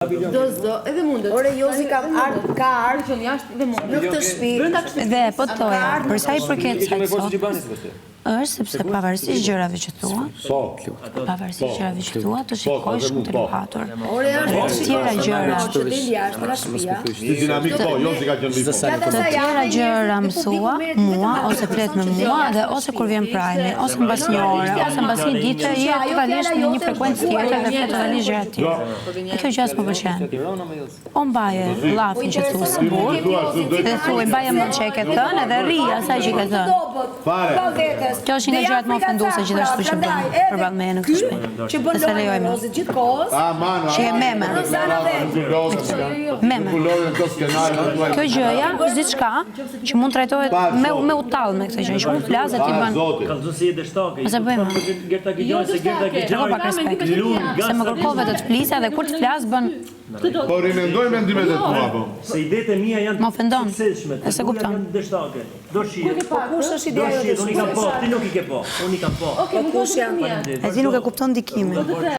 Edhe mundet. Ore Jozi ka ardhur që në jashtë edhe mundet. në këtë shtëpi. Dhe po të toja, për sa I përket kësaj sot, është sepse pavarësisht gjërave që thua, pavarësisht gjërave që thua, të shikosh shumë të luhatur. Ore është Tjera gjëra. që del jashtë nga shtëpia. Dinamik po, Jozi ka qenë lipo. Të tjera gjëra mësua mua ose flet me mua dhe ose kur vjen prajmi, ose mbas një ore, ose mbas një dite, je totalisht në një frekuencë tjetër dhe flet totalisht gjëra të tjera. Dhe kjo gjë as më pëlqen. O mbaje llafin që thua së burr, dhe thuaj mbaje mend që e ke thënë edhe rri asaj që ke thënë. Fare. Kjo është një gjërat më ofenduese gjithashtu që bën përballë meje në këtë shtëpi. Që bën Nëse lejojmë. Jozi gjithkohës. Që je meme. Meme. Kjo gjëja është diçka që mund trajtohet me utall me këtë gjë. Që mund flas dhe ti bën. Kallëzuesi edhe shtake. Ose bëjmë. Gerta Gjigjoni se Gerta Trego pak respekt. Se më kërkove të të flisja dhe kur të flas bën. Po rimendoj mendimet e tua po. Se idetë e mia janë Më ofendon. E se kupton. Dështake. Do shihet. Po kush është ideja jote? Unë kam po, ti nuk I ke po. Unë I kam po. Po kush janë? E ti nuk e kupton ndikimin.